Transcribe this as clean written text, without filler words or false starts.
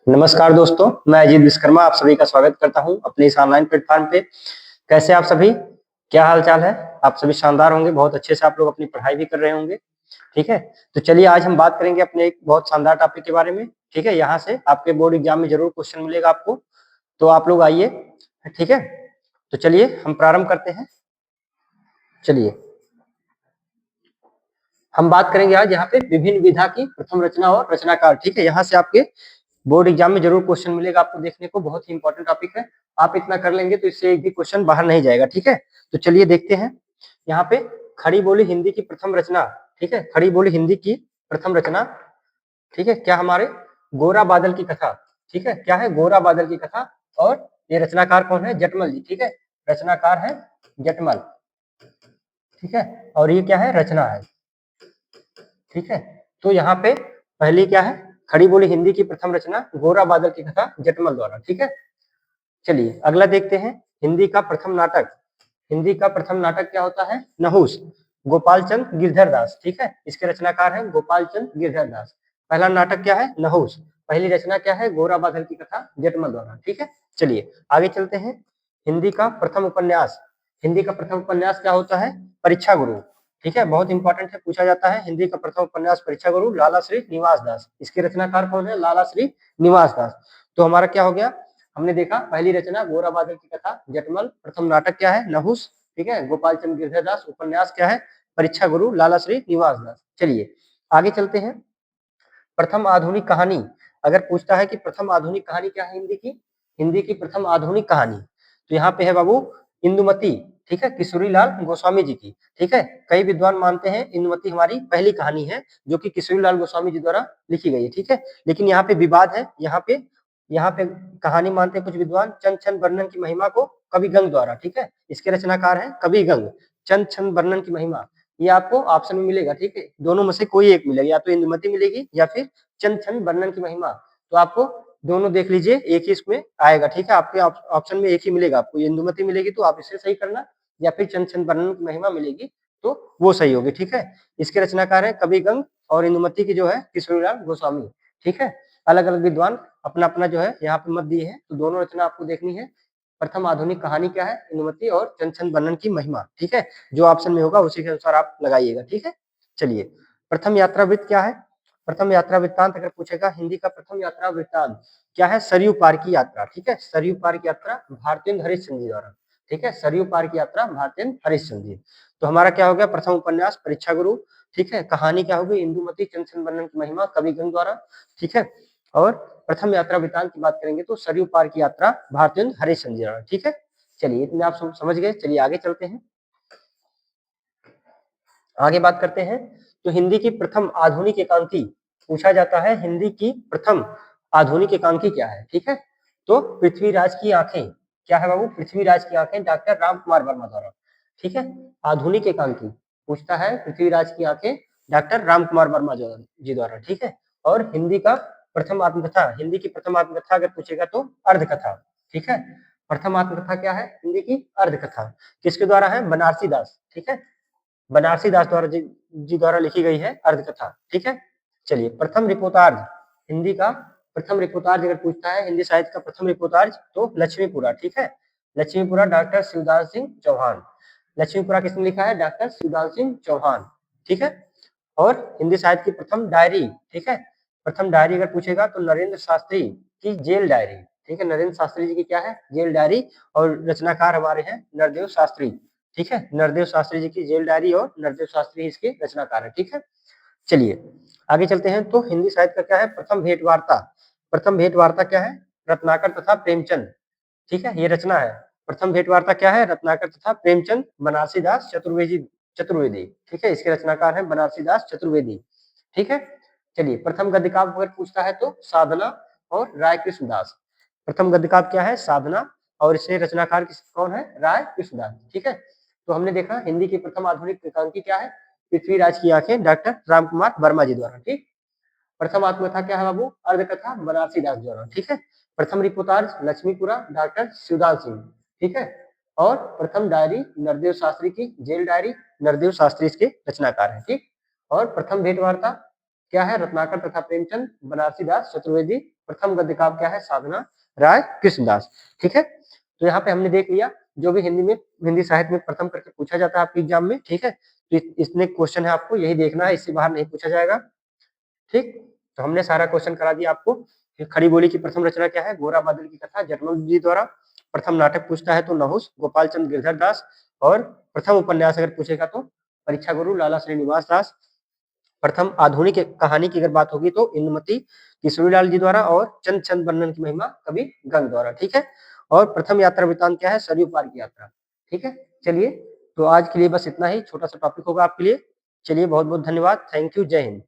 नमस्कार दोस्तों, मैं अजीत विश्वकर्मा आप सभी का स्वागत करता हूं अपने इस ऑनलाइन प्लेटफॉर्म पे। कैसे आप सभी? क्या हाल चाल है? आप सभी शानदार होंगे, बहुत अच्छे से आप लोग अपनी पढ़ाई भी कर रहे होंगे। ठीक है, तो चलिए आज हम बात करेंगे अपने एक बहुत शानदार टॉपिक के बारे में। ठीक है, यहाँ से आपके बोर्ड एग्जाम में जरूर क्वेश्चन मिलेगा आपको, तो आप लोग आइए। ठीक है, तो चलिए हम प्रारंभ करते हैं। चलिए हम बात करेंगे आज यहाँ पे विभिन्न विधा की प्रथम रचना और रचनाकार। ठीक है, यहाँ से आपके बोर्ड एग्जाम में जरूर क्वेश्चन मिलेगा आपको देखने को, बहुत ही इंपॉर्टेंट टॉपिक है। आप इतना कर लेंगे तो इससे एक भी क्वेश्चन बाहर नहीं जाएगा। ठीक है, तो चलिए देखते हैं यहाँ पे खड़ी बोली हिंदी की प्रथम रचना। ठीक है, खड़ी बोली हिंदी की प्रथम रचना। ठीक है, क्या हमारे गोरा बादल की कथा। ठीक है, क्या है? गोरा बादल की कथा। और ये रचनाकार कौन है? जटमल जी। ठीक है, रचनाकार है जटमल। ठीक है, और ये क्या है? रचना है। ठीक है, तो यहाँ पे पहली क्या है? खड़ी बोली हिंदी की प्रथम रचना गोरा बादल की कथा जटमल द्वारा। ठीक है, चलिए अगला देखते हैं। हिंदी का प्रथम नाटक। हिंदी का प्रथम नाटक क्या होता है? नहुस, गोपाल चंद गिरधर दास। ठीक है, इसके रचनाकार हैं गोपाल चंद गिरधर दास। पहला नाटक क्या है? नहुस। पहली रचना क्या है? गोरा बादल की कथा जटमल द्वारा। ठीक है, चलिए आगे चलते हैं। हिंदी का प्रथम उपन्यास। हिंदी का प्रथम उपन्यास क्या होता है? परीक्षा गुरु। ठीक है, बहुत इंपॉर्टेंट है, पूछा जाता है। हिंदी का प्रथम उपन्यास परीक्षा गुरु, लाला श्री निवास दास। इसके रचनाकार कौन है? लाला श्री निवास दास। तो हमारा क्या हो गया? हमने देखा पहली रचना गोरा बादल की कथा जटमल, प्रथम नाटक क्या है? नहुस। ठीक है, गोपाल चंद गिरधर दास। उपन्यास क्या है? परीक्षा गुरु, लाला श्री निवास दास। चलिए आगे चलते हैं। प्रथम आधुनिक कहानी। अगर पूछता है कि प्रथम आधुनिक कहानी क्या है हिंदी की, हिंदी की प्रथम आधुनिक कहानी, तो यहाँ पे है बाबू इंदुमती। ठीक है, किशोरीलाल गोस्वामी जी की। ठीक है, कई विद्वान मानते हैं इंदुमती हमारी पहली कहानी है जो कि किशोरीलाल गोस्वामी जी द्वारा लिखी गई है। ठीक है, लेकिन यहाँ पे विवाद है। यहाँ पे कहानी मानते हैं कुछ विद्वान चंद छंद वर्णन की महिमा को कवि गंग द्वारा। ठीक है, इसके रचनाकार है कवि गंग। चंद छंद वर्णन की महिमा, ये आपको ऑप्शन में मिलेगा। ठीक है, दोनों में से कोई एक मिलेगा, या तो इंदुमती मिलेगी या फिर चंद छंद वर्णन की महिमा। तो आपको दोनों देख लीजिए, एक ही इसमें आएगा। ठीक है, आपके ऑप्शन में एक ही मिलेगा आपको, इंदुमती मिलेगी तो आप इसे सही करना, या फिर चंद छंद वर्णन की महिमा मिलेगी तो वो सही होगी। ठीक है, इसके रचनाकार है कवि गंग और इंदुमती की जो है किशोरीलाल गोस्वामी। ठीक है, अलग अलग विद्वान अपना अपना जो है यहाँ पे मत दिए हैं, तो दोनों रचना आपको देखनी है। प्रथम आधुनिक कहानी क्या है? इंदुमती और चंद छंद वर्णन की महिमा। ठीक है, जो ऑप्शन में होगा उसी के अनुसार आप लगाइएगा। ठीक है, चलिए प्रथम यात्रा वृत्त क्या है? प्रथम यात्रा वृत्तांत अगर पूछेगा, हिंदी का प्रथम यात्रा वृत्तांत क्या है? सरयू पार की यात्रा। ठीक है, सरयू पार की यात्रा भारतेंद्र हरिश्चंद्र जी द्वारा। ठीक है, सरयू पार की यात्रा भारतेंद्र हरिश्चंद्र जी। तो हमारा क्या हो गया? प्रथम उपन्यास परीक्षा गुरु। ठीक है, कहानी क्या होगी? इंदुमती चंद छंद वर्णन की महिमा, कवि गंग द्वारा। ठीक है, और प्रथम यात्रा वृत्तांत की बात करेंगे तो सरयू पार की यात्रा भारतेंद्र हरिश्चंद्र जी द्वारा। ठीक है, चलिए इतने आप समझ गए। चलिए आगे चलते हैं, आगे बात करते हैं। तो हिंदी की प्रथम आधुनिक एकांकी पूछा जाता है, हिंदी की प्रथम आधुनिक एकांकी क्या है? ठीक है, तो पृथ्वीराज की आंखें। क्या है बाबू? पृथ्वीराज की आंखें, डॉक्टर राम कुमार वर्मा द्वारा। ठीक है, आधुनिक एकांकी पूछता है पृथ्वीराज की आंखें, डॉक्टर राम कुमार वर्मा जी द्वारा। ठीक है, और हिंदी का प्रथम आत्मकथा, हिंदी की प्रथम आत्मकथा अगर पूछेगा तो अर्धकथा। ठीक है, प्रथम आत्मकथा क्या है? हिंदी की अर्धकथा। किसके द्वारा है? बनारसी दास। ठीक है, बनारसी दास द्वारा जी द्वारा लिखी गई है अर्धकथा। ठीक है, चलिए प्रथम रिपोर्टार्ज। हिंदी का प्रथम रिपोर्टार्ज अगर पूछता है, हिंदी साहित्य का प्रथम रिपोर्टार्ज, तो लक्ष्मीपुरा। ठीक है, लक्ष्मीपुरा डॉक्टर शिवदास सिंह चौहान। लक्ष्मीपुरा किसने लिखा है? डॉक्टर शिवदास सिंह चौहान। ठीक है, और हिंदी साहित्य की प्रथम डायरी। ठीक है, प्रथम डायरी अगर पूछेगा तो नरेंद्र शास्त्री की जेल डायरी। ठीक है, नरेंद्र शास्त्री जी की क्या है? Jail diary. और रचनाकार हमारे हैं नरदेव शास्त्री। ठीक है, नरदेव शास्त्री जी की जेल डायरी और नरदेव शास्त्री इसके रचनाकार है। ठीक है, चलिए आगे चलते हैं। तो हिंदी साहित्य का क्या है? प्रथम भेंट वार्ता। प्रथम भेंट वार्ता क्या है? रत्नाकर तथा प्रेमचंद। ठीक है, ये रचना है। प्रथम भेंट वार्ता क्या है? रत्नाकर तथा प्रेमचंद, बनारसी दास चतुर्वेदी। ठीक है, इसके रचनाकार है बनारसी दास चतुर्वेदी। ठीक है, चलिए प्रथम गद्य काव्य अगर पूछता है तो साधना और राय कृष्णदास। प्रथम गद्य काव्य क्या है? साधना, और इसे रचनाकार कौन है? राय कृष्णदास। ठीक है, तो हमने देखा हिंदी की प्रथम आधुनिक एकांकी क्या है? पृथ्वीराज की आंखें, डॉक्टर राम कुमार वर्मा जी द्वारा। ठीक, प्रथम आत्मकथा क्या है बाबू? अर्धकथा, बनारसी दास द्वारा। ठीक है, प्रथम रिपोर्टार्ज लक्ष्मीपुरा, डॉक्टर शिवदास सिंह। ठीक है, और प्रथम डायरी नरदेव शास्त्री की जेल डायरी, नरदेव शास्त्री इसके रचनाकार है। ठीक, और प्रथम भेंट वार्ता क्या है? रत्नाकर तथा प्रेमचंद, बनारसी दास चतुर्वेदी, प्रथम गद्य काव्य क्या है? साधना राय कृष्णदास। ठीक है, तो यहाँ पे हमने देख लिया जो भी हिंदी साहित्य में प्रथम करके पूछा जाता है आपके एग्जाम में। ठीक है, तो इसमें क्वेश्चन है, आपको यही देखना है, इससे बाहर नहीं पूछा जाएगा। ठीक, तो हमने सारा क्वेश्चन करा दिया आपको। खड़ी बोली की प्रथम रचना क्या है? गोरा बादल की कथा, जटमल जी द्वारा। प्रथम नाटक पूछता है तो नहुस, गोपाल चंद गिरधर दास। और प्रथम उपन्यास अगर पूछेगा तो परीक्षा गुरु लाला श्रीनिवास दास। प्रथम आधुनिक कहानी की अगर बात होगी तो इंदुमती किशोरीलाल जी द्वारा। और चंद चंद वर्णन की महिमा कवि गंग द्वारा। ठीक है, और प्रथम यात्रा वृत्तांत क्या है? सरयू पार की यात्रा। ठीक है, चलिए, तो आज के लिए बस इतना ही, छोटा सा टॉपिक होगा आपके लिए। चलिए, बहुत बहुत धन्यवाद, थैंक यू, जय हिंद।